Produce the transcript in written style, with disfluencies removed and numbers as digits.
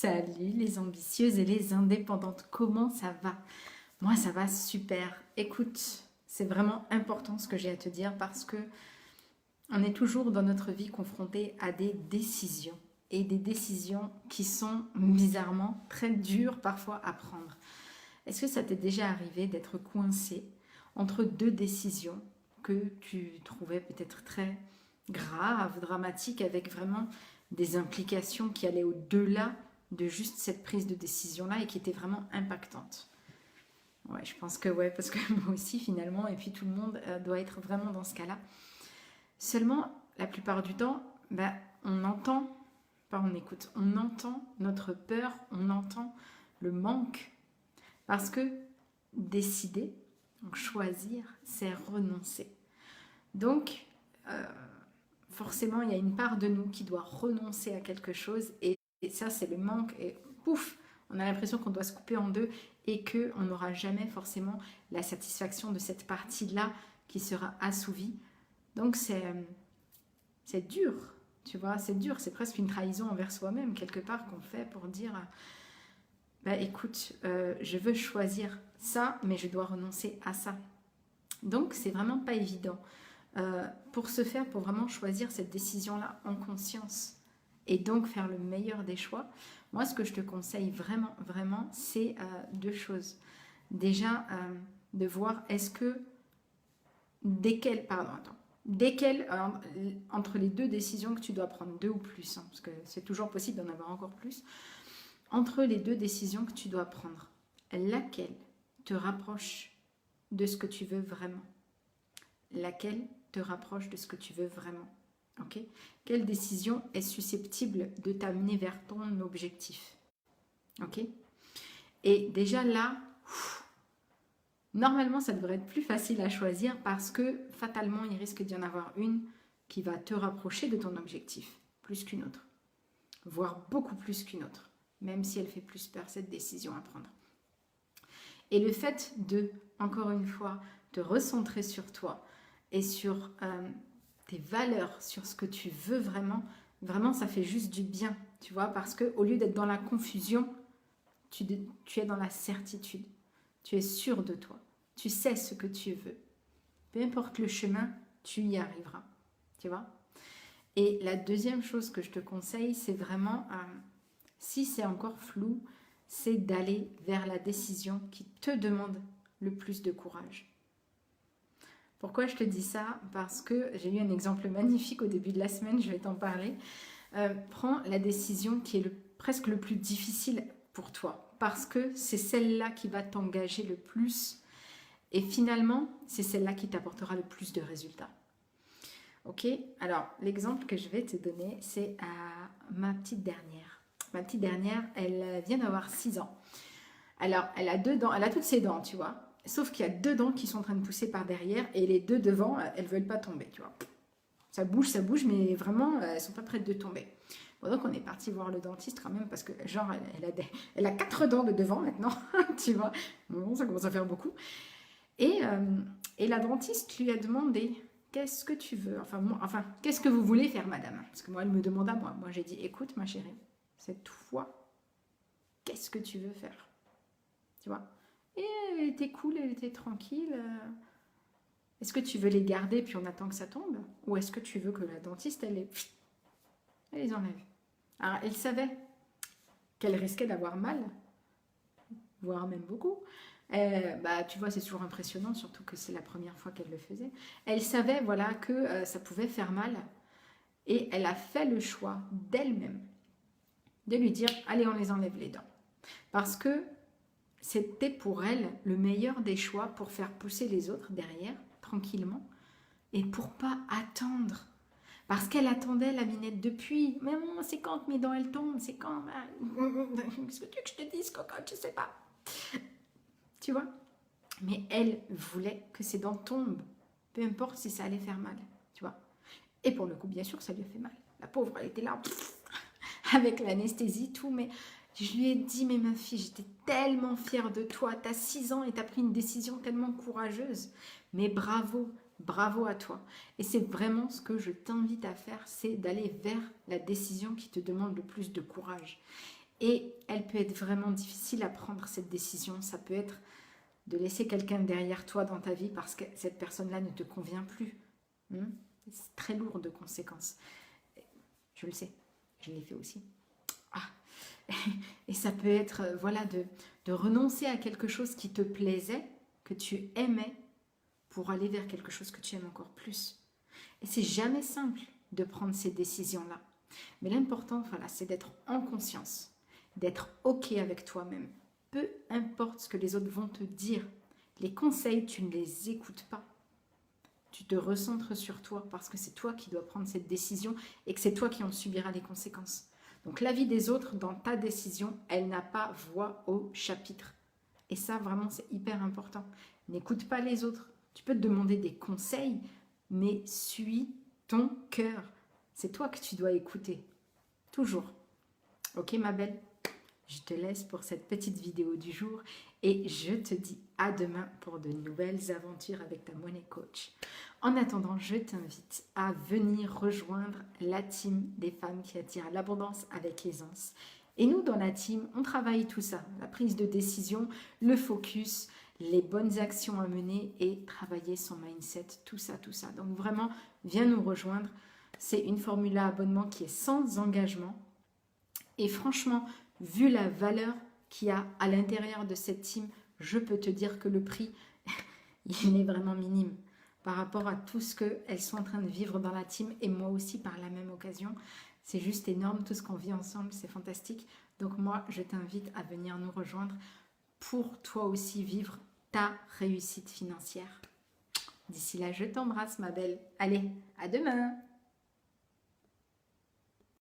Salut les ambitieuses et les indépendantes, comment ça va? Moi ça va super. Écoute, c'est vraiment important ce que j'ai à te dire parce que on est toujours dans notre vie confronté à des décisions et des décisions qui sont bizarrement très dures parfois à prendre. Est-ce que ça t'est déjà arrivé d'être coincé entre deux décisions que tu trouvais peut-être très graves, dramatiques, avec vraiment des implications qui allaient au-delà de juste cette prise de décision-là et qui étaient vraiment impactantes? Ouais, je pense que ouais, parce que moi aussi finalement, et puis tout le monde doit être vraiment dans ce cas-là. Seulement, la plupart du temps, bah, on entend, pas on écoute, on entend notre peur, on entend le manque. Parce que décider, donc choisir, c'est renoncer. Donc, euh, forcément, il y a une part de nous qui doit renoncer à quelque chose. Et ça, c'est le manque. Et pouf, on a l'impression qu'on doit se couper en deux et qu'on n'aura jamais forcément la satisfaction de cette partie-là qui sera assouvie. Donc, c'est dur, tu vois, c'est dur. C'est presque une trahison envers soi-même, quelque part, qu'on fait pour dire bah écoute, je veux choisir ça, mais je dois renoncer à ça. Donc, c'est vraiment pas évident. Pour ce faire, pour vraiment choisir cette décision-là en conscience et donc faire le meilleur des choix, moi, ce que je te conseille vraiment, vraiment, c'est deux choses. Déjà, de voir est-ce que entre les deux décisions que tu dois prendre, deux ou plus, hein, parce que c'est toujours possible d'en avoir encore plus, entre les deux décisions que tu dois prendre, laquelle te rapproche de ce que tu veux vraiment? Laquelle te rapproche de ce que tu veux vraiment? Ok? Quelle décision est susceptible de t'amener vers ton objectif? Ok? Et déjà là, normalement, ça devrait être plus facile à choisir parce que fatalement, il risque d'y en avoir une qui va te rapprocher de ton objectif, plus qu'une autre, voire beaucoup plus qu'une autre, même si elle fait plus peur, cette décision à prendre. Et le fait de, encore une fois, te recentrer sur toi et sur tes valeurs, sur ce que tu veux vraiment, vraiment ça fait juste du bien, tu vois, parce qu'au lieu d'être dans la confusion, tu es dans la certitude, tu es sûr de toi, tu sais ce que tu veux. Peu importe le chemin, tu y arriveras, tu vois. Et la deuxième chose que je te conseille, c'est vraiment, si c'est encore flou, c'est d'aller vers la décision qui te demande le plus de courage. Pourquoi je te dis ça? Parce que j'ai eu un exemple magnifique au début de la semaine, je vais t'en parler. Prends la décision qui est presque le plus difficile pour toi, parce que c'est celle-là qui va t'engager le plus, et finalement, c'est celle-là qui t'apportera le plus de résultats. Ok? Alors, l'exemple que je vais te donner, c'est à ma petite dernière. Ma petite dernière, elle vient d'avoir 6 ans. Alors, elle a deux dents, elle a toutes ses dents, tu vois. Sauf qu'il y a deux dents qui sont en train de pousser par derrière et les deux devant, elles ne veulent pas tomber, tu vois. Ça bouge, mais vraiment, elles ne sont pas prêtes de tomber. Bon, donc, on est parti voir le dentiste quand même parce que, genre, elle a 4 dents de devant maintenant, tu vois. Bon, ça commence à faire beaucoup. Et la dentiste lui a demandé, qu'est-ce que tu veux? Enfin, qu'est-ce que vous voulez faire, madame? Parce que moi, elle me demande à moi. Moi, j'ai dit, écoute, ma chérie, cette fois, qu'est-ce que tu veux faire? Tu vois? Et elle était cool, elle était tranquille. Est-ce que tu veux les garder puis on attend que ça tombe? Ou est-ce que tu veux que la dentiste, elle les enlève? Alors, elle savait qu'elle risquait d'avoir mal, voire même beaucoup. Bah, tu vois, c'est toujours impressionnant, surtout que c'est la première fois qu'elle le faisait. Elle savait, voilà, que ça pouvait faire mal. Et elle a fait le choix d'elle-même de lui dire, allez, on les enlève les dents. Parce que c'était pour elle le meilleur des choix pour faire pousser les autres derrière, tranquillement, et pour pas attendre. Parce qu'elle attendait la minette depuis. Mais maman, c'est quand que mes dents elles tombent? C'est quand? Qu'est-ce que tu veux que je te dise, cocotte? Je sais pas. Tu vois? Mais elle voulait que ses dents tombent. Peu importe si ça allait faire mal. Tu vois? Et pour le coup, bien sûr, ça lui a fait mal. La pauvre, elle était là, avec l'anesthésie, tout, mais je lui ai dit, mais ma fille, j'étais tellement fière de toi, t'as 6 ans et t'as pris une décision tellement courageuse, mais bravo, bravo à toi. Et c'est vraiment ce que je t'invite à faire, c'est d'aller vers la décision qui te demande le plus de courage. Et elle peut être vraiment difficile à prendre, cette décision. Ça peut être de laisser quelqu'un derrière toi dans ta vie parce que cette personne-là ne te convient plus. C'est très lourd de conséquences. Je le sais, je l'ai fait aussi. Et ça peut être voilà, de renoncer à quelque chose qui te plaisait, que tu aimais, pour aller vers quelque chose que tu aimes encore plus. Et c'est jamais simple de prendre ces décisions-là. Mais l'important, voilà, c'est d'être en conscience, d'être OK avec toi-même. Peu importe ce que les autres vont te dire. Les conseils, tu ne les écoutes pas. Tu te recentres sur toi parce que c'est toi qui dois prendre cette décision et que c'est toi qui en subiras les conséquences. Donc l'avis des autres dans ta décision, elle n'a pas voix au chapitre. Et ça, vraiment, c'est hyper important. N'écoute pas les autres. Tu peux te demander des conseils, mais suis ton cœur. C'est toi que tu dois écouter. Toujours. Ok, ma belle? Je te laisse pour cette petite vidéo du jour et je te dis à demain pour de nouvelles aventures avec ta money coach. En attendant, je t'invite à venir rejoindre la team des femmes qui attirent l'abondance avec aisance. Et nous, dans la team, on travaille tout ça, la prise de décision, le focus, les bonnes actions à mener et travailler son mindset, tout ça, tout ça. Donc vraiment, viens nous rejoindre. C'est une formule à abonnement qui est sans engagement. Et franchement, vu la valeur qu'il y a à l'intérieur de cette team, je peux te dire que le prix, il est vraiment minime par rapport à tout ce qu'elles sont en train de vivre dans la team et moi aussi par la même occasion. C'est juste énorme tout ce qu'on vit ensemble, c'est fantastique. Donc moi, je t'invite à venir nous rejoindre pour toi aussi vivre ta réussite financière. D'ici là, je t'embrasse ma belle. Allez, à demain!